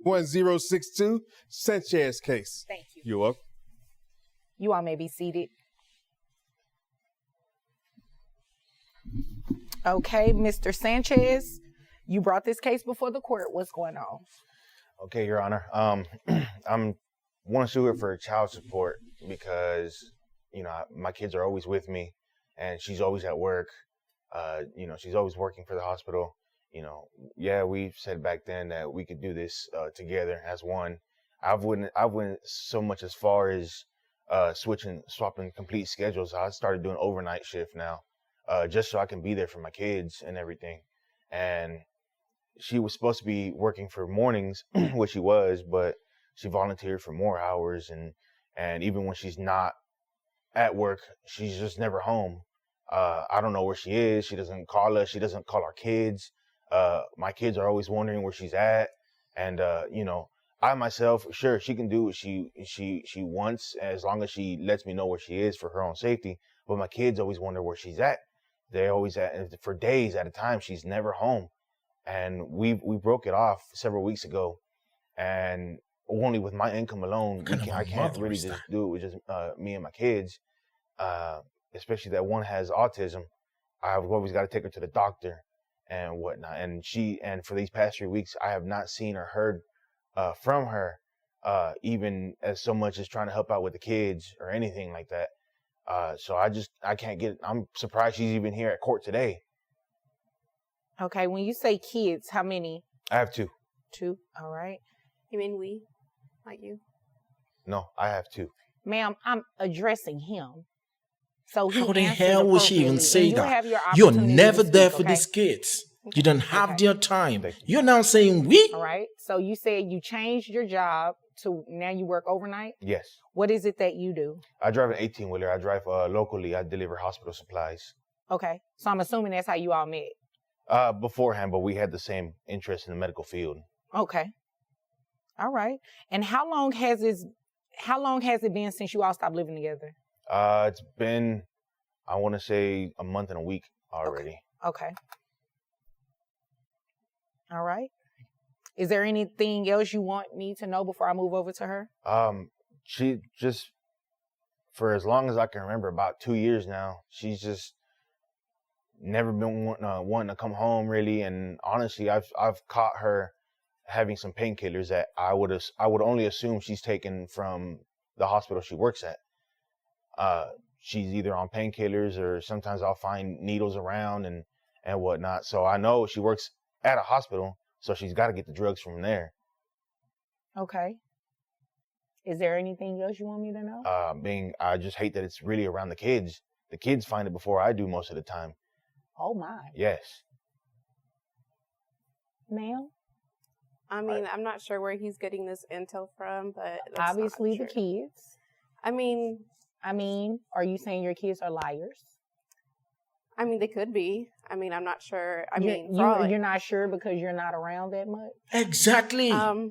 1062 Sanchez case. Thank you. You're welcome. You all may be seated. Okay, Mr. Sanchez, you brought this case before the court. What's going on? Okay, Your Honor. I'm want to sue her for child support because, you know, my kids are always with me, and she's always at work. You know, she's always working for the hospital. You know, yeah, we said back then that we could do this together as one. I went so much as far as swapping complete schedules. I started doing overnight shift now, just so I can be there for my kids and everything. And she was supposed to be working for mornings, which she was, but she volunteered for more hours. And even when she's not at work, she's just never home. I don't know where she is. She doesn't call us. She doesn't call our kids. My kids are always wondering where she's at. And, you know, I myself, sure, she can do what she wants as long as she lets me know where she is for her own safety. But my kids always wonder where she's at. They're always for days at a time. She's never home. And we broke it off several weeks ago. And only with my income alone, I can't really just do it with just me and my kids, especially that one has autism. I've always got to take her to the doctor and whatnot. And for these past 3 weeks, I have not seen or heard from her, even as so much as trying to help out with the kids or anything like that. So I can't get it. I'm surprised she's even here at court today. Okay, when you say kids, how many? I have two. Two, all right. You mean we? Not you? No, I have two. Ma'am, I'm addressing him. So how the hell would she even say that? You're never there for these kids. You don't have their time. You're now saying we? All right. So you said you changed your job to now you work overnight? Yes. What is it that you do? I drive an 18-wheeler. I drive locally. I deliver hospital supplies. Okay. So I'm assuming that's how you all met. Beforehand, but we had the same interest in the medical field. Okay. All right. And how long has it been since you all stopped living together? It's been, I want to say, a month and a week already. Okay. All right. Is there anything else you want me to know before I move over to her? She just, for as long as I can remember, about 2 years now, she's just never been wanting to come home really. And honestly, I've caught her having some painkillers that I would only assume she's taken from the hospital she works at. She's either on painkillers or sometimes I'll find needles around and whatnot. So I know she works at a hospital, so she's got to get the drugs from there. Okay. Is there anything else you want me to know? I just hate that it's really around the kids. The kids find it before I do most of the time. Oh my. Yes. Ma'am? I mean, I'm not sure where he's getting this intel from, but obviously the kids. I mean, are you saying your kids are liars? I mean, they could be. I mean, I'm not sure. You're not sure because you're not around that much? Exactly. I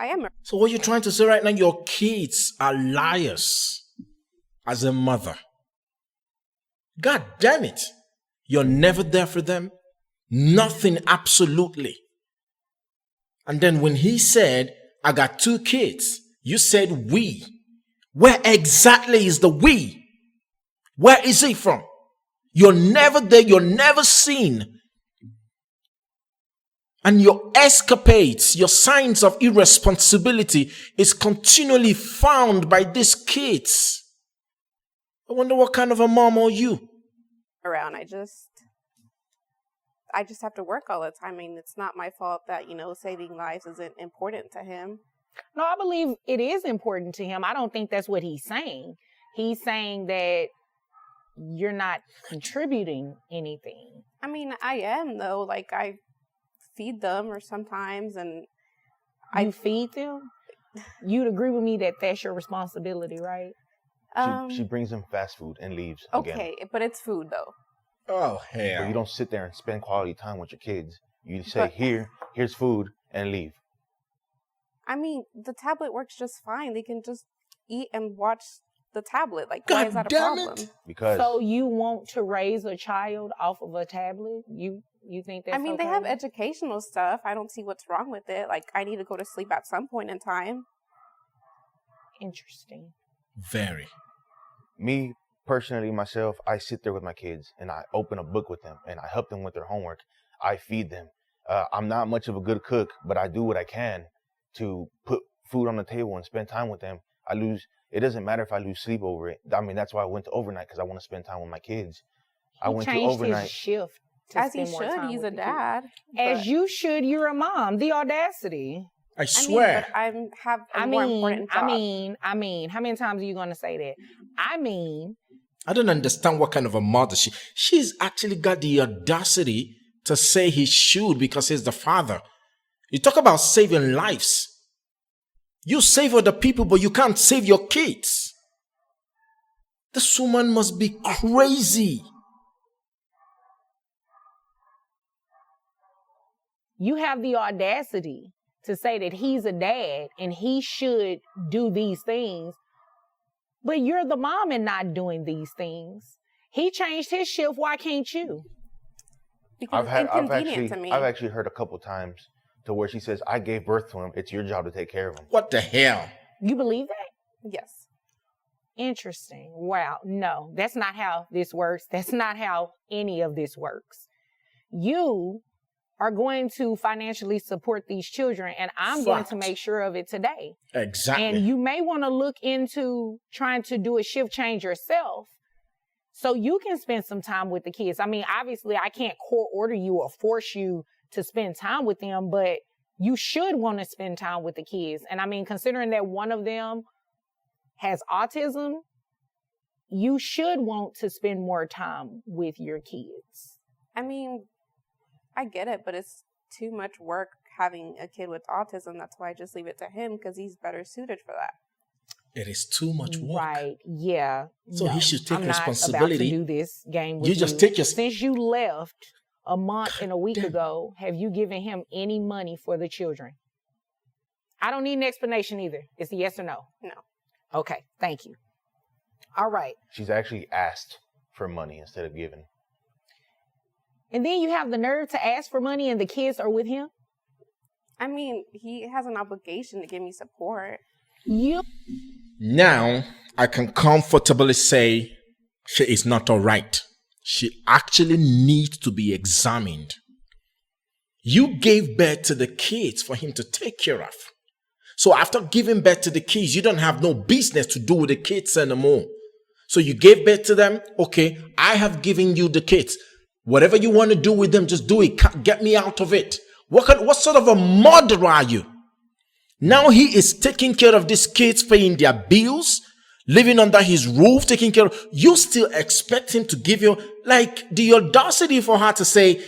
am. So what you're trying to say right now, your kids are liars as a mother. God damn it. You're never there for them. Nothing, absolutely. And then when he said, I got 2 kids, you said we. Where exactly is the we? Where is he from? You're never there. You're never seen. And your escapades, your signs of irresponsibility is continually found by these kids. I wonder what kind of a mom are you? Around. I just have to work all the time. I mean, it's not my fault that, saving lives isn't important to him. No, I believe it is important to him. I don't think that's what he's saying. He's saying that you're not contributing anything. I mean, I am, though. Like, I feed them or sometimes, and I feed them? You'd agree with me that that's your responsibility, right? She brings them fast food and leaves. Okay, again. But it's food, though. Oh, hell. But you don't sit there and spend quality time with your kids. You say, here's food, and leave. I mean, the tablet works just fine. They can just eat and watch the tablet. Like, God why is that a problem? Because so you want to raise a child off of a tablet? You think that's I mean, okay? they have educational stuff. I don't see what's wrong with it. Like, I need to go to sleep at some point in time. Interesting. Very. Me personally, myself, I sit there with my kids and I open a book with them and I help them with their homework. I feed them. I'm not much of a good cook, but I do what I can to put food on the table and spend time with them. It doesn't matter if I lose sleep over it. I mean, that's why I went to overnight, because I want to spend time with my kids. I He went to changed overnight. his shift. To As he spend more should. time He's with a the kids. dad. As but- you should. You're a mom. The audacity. I I swear. mean, but I have a more important job. I mean, how many times are you going to say that? I mean, I don't understand what kind of a mother she's actually got the audacity to say he should because he's the father. You talk about saving lives. You save other people, but you can't save your kids. This woman must be crazy. you have the audacity to say that he's a dad and he should do these things, but you're the mom and not doing these things. He changed his shift. Why can't you? Because it's inconvenient to me. I've actually heard a couple times to where she says, "I gave birth to him. It's your job to take care of him." What the hell? You believe that? Yes. Interesting. Wow. No, that's not how this works. That's not how any of this works. You are going to financially support these children, and I'm going to Fact. make sure of it today. Exactly. And you may want to look into trying to do a shift change yourself so you can spend some time with the kids. I mean, obviously, I can't court order you or force you to spend time with them, but you should want to spend time with the kids. And I mean, considering that one of them has autism, you should want to spend more time with your kids. I mean, I get it, but it's too much work having a kid with autism. That's why I just leave it to him, because he's better suited for that. It is too much work. Right. Yeah. So he should take I'm responsibility. not about to do this game with You just take your- Since you left a month and a week ago, have you given him any money for the children? I don't need an explanation either. It's a yes or no. No. Okay. Thank you. All right. She's actually asked for money instead of giving. And then you have the nerve to ask for money and the kids are with him? I mean, he has an obligation to give me support. You Now, I can comfortably say she is not all right. She actually needs to be examined. You gave birth to the kids for him to take care of. So after giving birth to the kids, you don't have no business to do with the kids anymore. So you gave birth to them. Okay, I have given you the kids. Whatever you want to do with them, just do it. Get me out of it. What sort of a mother are you? Now he is taking care of these kids, paying their bills, living under his roof, taking care of. You still expect him to give you, like, the audacity for her to say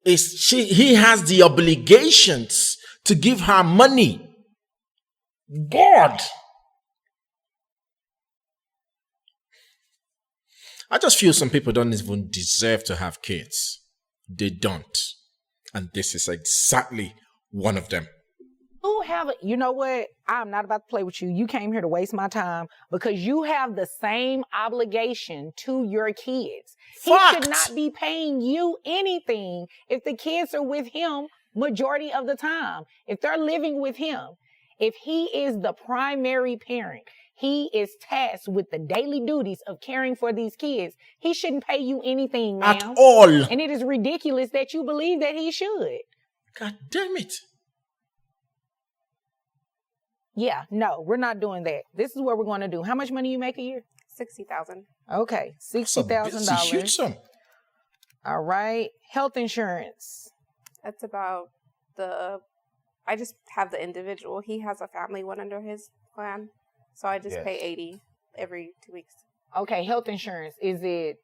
he has the obligations to give her money. God. I just feel some people don't even deserve to have kids. They don't. And this is exactly one of them. you know what? I'm not about to play with you. You came here to waste my time because you have the same obligation to your kids. He should not be paying you anything if the kids are with him majority of the time. If they're living with him, if he is the primary parent, he is tasked with the daily duties of caring for these kids. He shouldn't pay you anything, ma'am. At all. And it is ridiculous that you believe that he should. God damn it. Yeah, no, we're not doing that. This is what we're going to do. How much money you make a year? $60,000. Okay, That's a huge $60,000. sum. All right. Health insurance. That's about I just have the individual. He has a family one under his plan. So I just pay $80 every 2 weeks. Okay, health insurance. Is it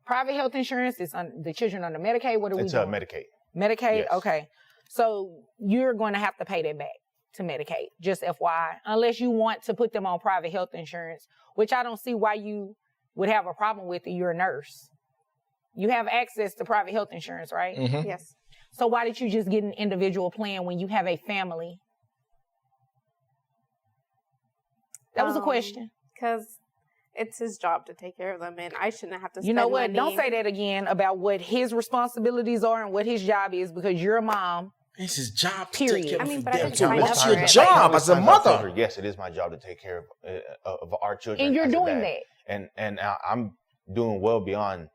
private health insurance? Is the children under Medicaid? What are we doing? It's Medicaid. Medicaid? Yes. Okay. So you're going to have to pay that back to Medicaid, just FYI, unless you want to put them on private health insurance, which I don't see why you would have a problem with it. You're a nurse. You have access to private health insurance, right? Mm-hmm. Yes. So why did you just get an individual plan when you have a family? That was a question. Because it's his job to take care of them, and I shouldn't have to spend You know what? money. Don't say that again about what his responsibilities are and what his job is, because you're a mom. It's his job to Period. take care I of mean, them. but I didn't So sign what's up your for it. job as a Times I've told mother? her, yes, it is my job to take care of our children. And you're as a doing dad. that. And I'm doing well beyond.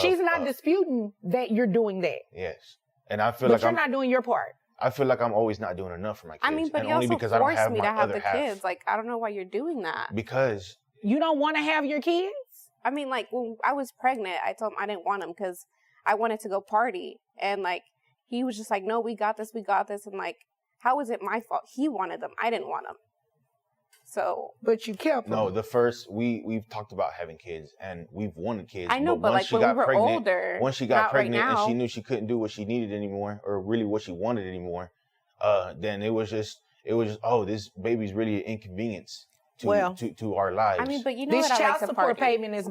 She's not disputing that you're doing that. Yes, and I feel But like you're not doing your part. I feel like I'm always not doing enough for my kids. I mean, but and you only also because I don't forced have me my to have other the half. kids. Like, I don't know why you're doing that. Because You don't want to have your kids? I mean, like, when I was pregnant, I told him I didn't want them because I wanted to go party. And, like, he was just like, no, we got this. And, like, how is it my fault? He wanted them. I didn't want them. So. But you kept them. no, the first we've talked about having kids and we've wanted kids. I know, but once like, she when we got were pregnant, older. once she got not pregnant right and now. she knew she couldn't do what she needed anymore, or really what she wanted anymore, then it was just oh, this baby's really an inconvenience to our lives. I mean, but you know This what I child like to support party. payment is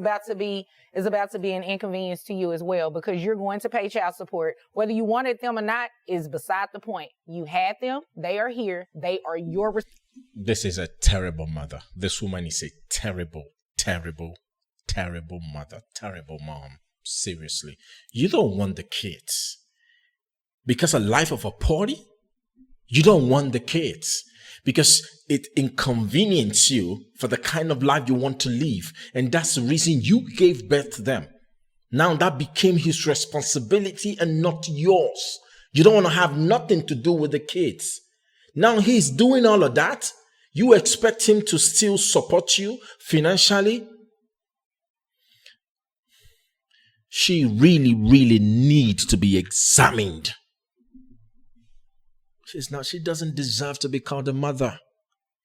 about to be an inconvenience to you as well, because you're going to pay child support. Whether you wanted them or not is beside the point. You had them. They are here. They are your This is a terrible mother. This woman is a terrible, terrible, terrible mother. Terrible mom. Seriously. You don't want the kids. Because a life of a party? You don't want the kids. Because it inconveniences you for the kind of life you want to live. And that's the reason you gave birth to them. Now that became his responsibility and not yours. You don't want to have nothing to do with the kids. Now he's doing all of that. You expect him to still support you financially? She really, really needs to be examined. She doesn't deserve to be called a mother.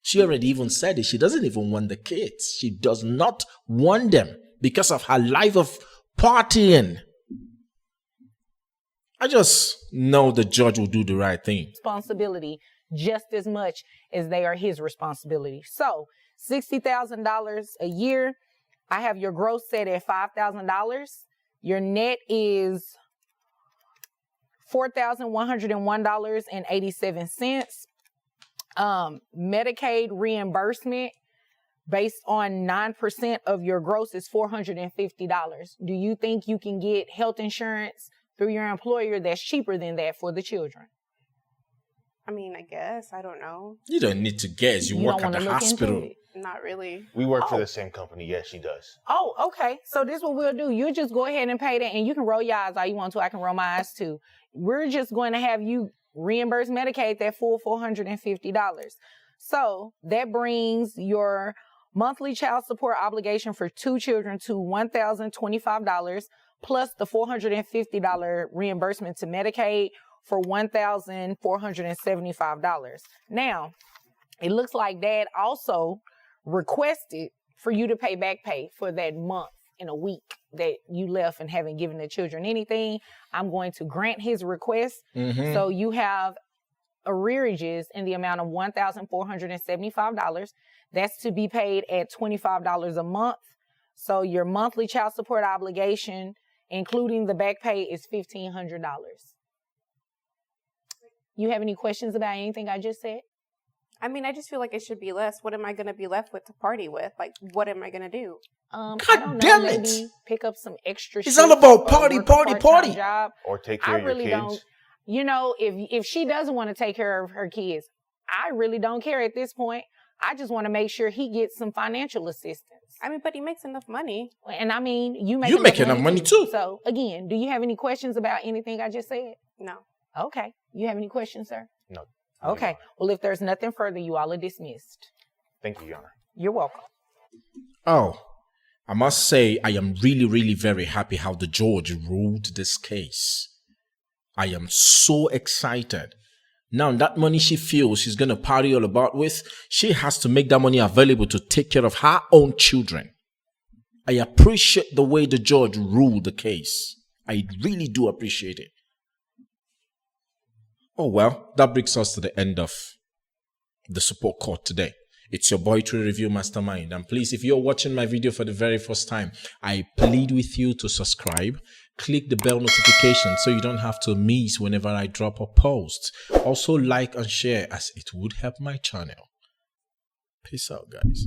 She already even said it. She doesn't even want the kids. She does not want them because of her life of partying. I just know the judge will do the right thing. responsibility just as much as they are his responsibility. So $60,000 a year. I have your gross set at $5,000. Your net is $4,101.87. Medicaid reimbursement based on 9% of your gross is $450. Do you think you can get health insurance through your employer that's cheaper than that for the children? I mean, I guess. I don't know. You don't need to guess. You work don't at the wanna look into hospital. it? Not really. we work for Oh. the same company. Yes, she does. Oh, okay. So this is what we'll do. You just go ahead and pay that, and you can roll your eyes all you want to. I can roll my eyes too. We're just going to have you reimburse Medicaid that full $450. So that brings your monthly child support obligation for 2 children to $1,025 plus the $450 reimbursement to Medicaid for $1,475. Now, it looks like Dad also requested for you to pay back pay for that month in a week that you left and haven't given the children anything. I'm going to grant his request. So you have arrearages in the amount of $1,475. That's to be paid at $25 a month. So your monthly child support obligation, including the back pay, is $1,500. You have any questions about anything I just said? I mean, I just feel like it should be less. What am I going to be left with to party with? Like, what am I going to do? I God don't know, damn it. maybe pick up some extra It's shifts all about or party, work a party, part-time party. job. Or take care I of your really kids. don't. You know, if she doesn't want to take care of her kids, I really don't care at this point. I just want to make sure he gets some financial assistance. I mean, but he makes enough money. And I mean, you make enough money too. So again, do you have any questions about anything I just said? No. Okay. You have any questions, sir? No. Okay. Well, if there's nothing further, you all are dismissed. Thank you, Your Honor. You're welcome. Oh, I must say, I am really, really very happy how the judge ruled this case. I am so excited. Now, that money she feels she's going to party all about with, she has to make that money available to take care of her own children. I appreciate the way the judge ruled the case. I really do appreciate it. Oh, well, that brings us to the end of the support court today. It's your boy True Review Mastermind. And please, if you're watching my video for the very first time, I plead with you to subscribe. Click the bell notification so you don't have to miss whenever I drop a post. Also like and share as it would help my channel. Peace out, guys.